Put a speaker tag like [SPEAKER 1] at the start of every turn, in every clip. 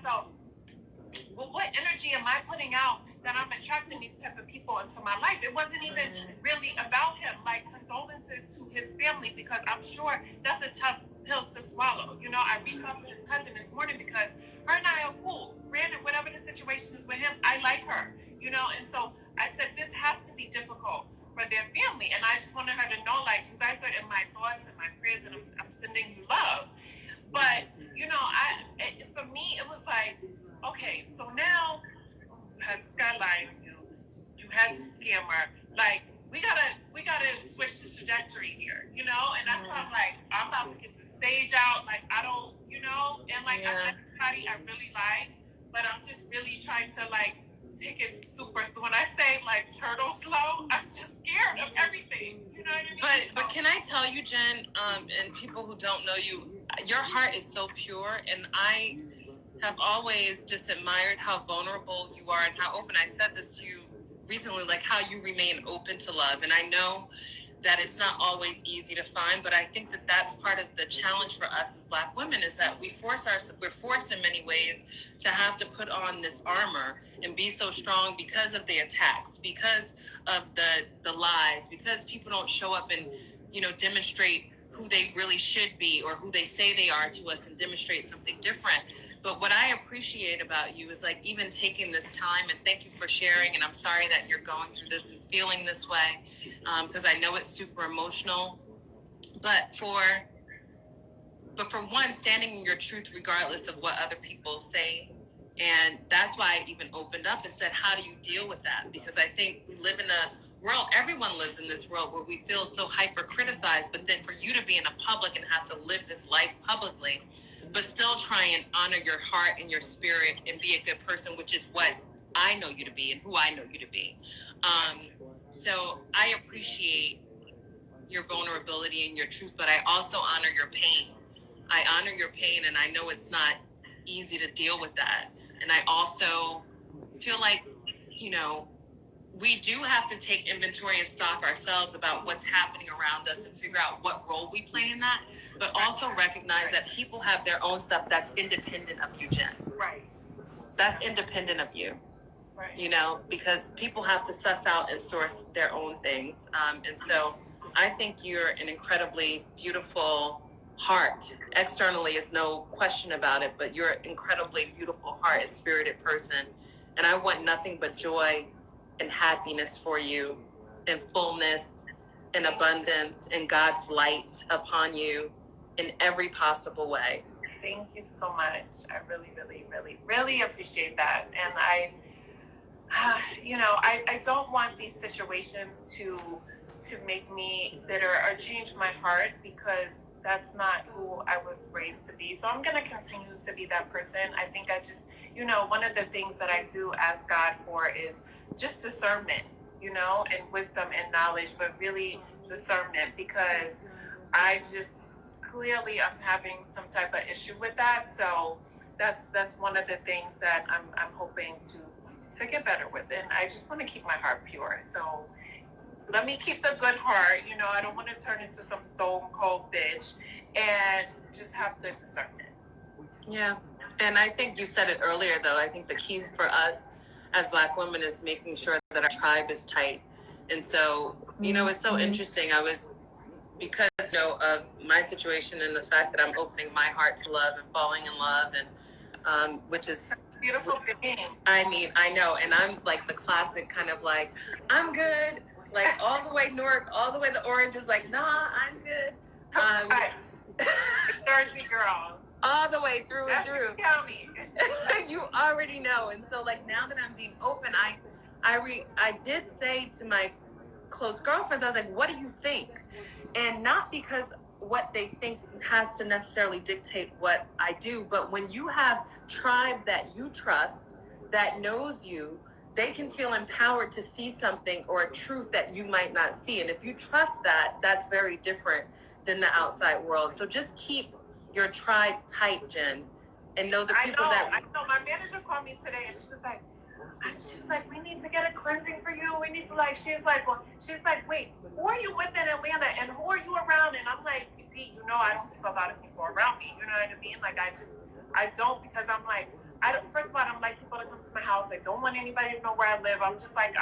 [SPEAKER 1] myself, well, what energy am I putting out that I'm attracting these type of people into my life? It wasn't even really about him. Like, condolences to his family, because I'm sure that's a tough pill to swallow. You know, I reached out to his cousin this morning because her and I are cool. Granted, whatever the situation is with him, I like her. You know, and so I said this has to be difficult for their family, and I just wanted her to know, like, you guys are in my thoughts and my prayers, and I'm sending you love. But you know, for me, it was like, okay, so now you had this guy lie on you. You had to scam her. Like, we gotta switch the trajectory here, you know. And that's why I'm like, I'm about to get the stage out. Like, I don't, you know, and like I like Patty, I really like, but I'm just really trying to like take it super. When I say like turtle slow, I'm just scared of everything. You know what I mean?
[SPEAKER 2] But can I tell you, Jen, and people who don't know you, your heart is so pure, and I have always just admired how vulnerable you are and how open. I said this to you recently, like how you remain open to love. And I know that it's not always easy to find, but I think that that's part of the challenge for us as Black women, is that we're forced in many ways to have to put on this armor and be so strong because of the attacks, because of the lies, because people don't show up and, you know, demonstrate who they really should be or who they say they are to us and demonstrate something different. But what I appreciate about you is like even taking this time, and thank you for sharing. And I'm sorry that you're going through this and feeling this way, because I know it's super emotional. But for one, standing in your truth regardless of what other people say. And that's why I even opened up and said, how do you deal with that? Because I think we live in a world, everyone lives in this world where we feel so hyper criticized, but then for you to be in a public and have to live this life publicly, but still try and honor your heart and your spirit and be a good person, which is what I know you to be and who I know you to be. So I appreciate your vulnerability and your truth, but I also honor your pain. I honor your pain, and I know it's not easy to deal with that. And I also feel like, you know, we do have to take inventory and stock ourselves about what's happening around us and figure out what role we play in that, but also recognize that people have their own stuff that's independent of you, Jen.
[SPEAKER 1] Right.
[SPEAKER 2] That's independent of you.
[SPEAKER 1] Right.
[SPEAKER 2] You know, because people have to suss out and source their own things. And so I think you're an incredibly beautiful heart. Externally is no question about it, but you're an incredibly beautiful heart and spirited person. And I want nothing but joy and happiness for you, and fullness and abundance and God's light upon you in every possible way.
[SPEAKER 1] Thank you so much. I really, really, really, really appreciate that. And I don't want these situations to make me bitter or change my heart, because that's not who I was raised to be. So I'm going to continue to be that person. I think one of the things that I do ask God for is just discernment, and wisdom and knowledge, but really discernment, because I just clearly I'm having some type of issue with that. So that's one of the things that I'm hoping to get better with. And I just want to keep my heart pure. So let me keep the good heart. I don't want to turn into some stone cold bitch, and just have the discernment.
[SPEAKER 2] Yeah. And I think you said it earlier, though. I think the key for us as Black women is making sure that our tribe is tight. And so, it's so interesting. Because of my situation and the fact that I'm opening my heart to love and falling in love, and which is
[SPEAKER 1] beautiful thing.
[SPEAKER 2] I mean, I know, and I'm like the classic kind of like, I'm good, like all the way north, all the way to orange is like, nah, I'm good.
[SPEAKER 1] Jersey girl.
[SPEAKER 2] All the way through and through.
[SPEAKER 1] County.
[SPEAKER 2] You already know. And so like now that I'm being open, I did say to my close girlfriends, I was like, what do you think? And not because what they think has to necessarily dictate what I do, but when you have tribe that you trust, that knows you, they can feel empowered to see something or a truth that you might not see. And if you trust that, that's very different than the outside world. So just keep your tribe tight, Jen, and know the people
[SPEAKER 1] I know. My manager called me today, and she was like, we need to get a cleansing for you. We need to she's like, wait, who are you with in Atlanta, and who are you around? And I'm like, see, I don't keep a lot of people around me. You know what I mean? Like, I don't, because I'm like, I don't, first of all, I don't like people to come to my house. I don't want anybody to know where I live. I'm like,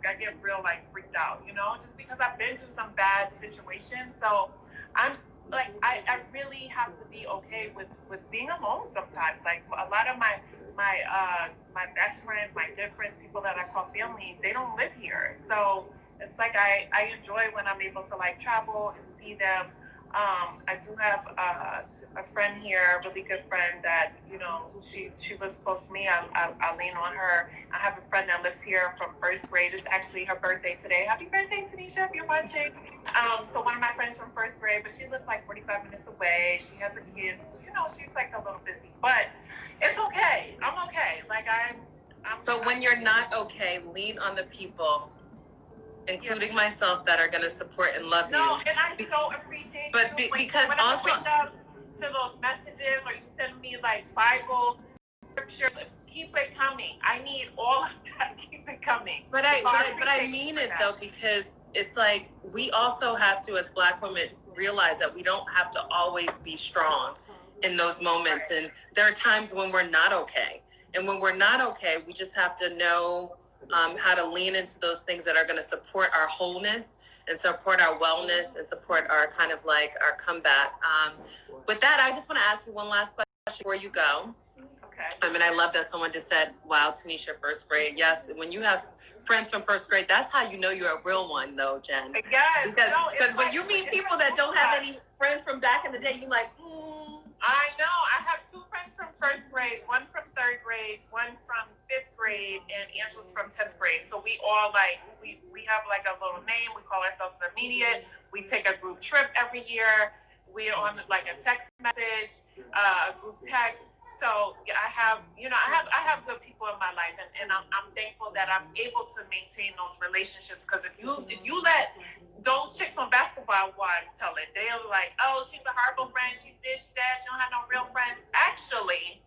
[SPEAKER 1] I get real like freaked out, you know, just because I've been through some bad situations. So I'm like, I really have to be okay with being alone sometimes. Like a lot of my best friends, my good friends, people that I call family, they don't live here. So it's like I enjoy when I'm able to like travel and see them. I do have a friend here, a really good friend that, you know, she lives close to me. I lean on her. I have a friend that lives here from first grade. It's actually her birthday today. Happy birthday, Tanisha, if you're watching. So one of my friends from first grade, but she lives like 45 minutes away. She has a kid, so, you know, she's like a little busy, but it's okay. I'm okay. Like
[SPEAKER 2] But when you're not okay, lean on the people, including myself, that are going to support and love you.
[SPEAKER 1] No, and I so appreciate
[SPEAKER 2] but
[SPEAKER 1] you.
[SPEAKER 2] Because
[SPEAKER 1] when
[SPEAKER 2] also,
[SPEAKER 1] I wake up to those messages, or you send me like Bible scriptures, keep it coming. I need all of that. Keep it coming.
[SPEAKER 2] But I mean it though, because it's like we also have to, as Black women, realize that we don't have to always be strong in those moments, right. And there are times when we're not okay, and when we're not okay, we just have to know how to lean into those things that are going to support our wholeness and support our wellness and support our kind of like our comeback. With that, I just want to ask you one last question before you go.
[SPEAKER 1] Okay.
[SPEAKER 2] I mean, I love that someone just said, wow, Tanisha, first grade. Yes, when you have friends from first grade, that's how you know you're a real one, though, Jen.
[SPEAKER 1] Yes.
[SPEAKER 2] Because when you meet people that don't have any friends from back in the day, you're like,
[SPEAKER 1] I know. I have two friends from first grade, one from third grade, one from fifth grade, and Angela's from 10th grade. So we all like, we have like a little name. We call ourselves immediate. We take a group trip every year. We're on like a text message, a group text. So yeah, I have good people in my life, and I'm thankful that I'm able to maintain those relationships. Because if you let those chicks on Basketball Wives tell it, they're like, oh, she's a horrible friend, she's this, she that, she don't have no real friends. Actually,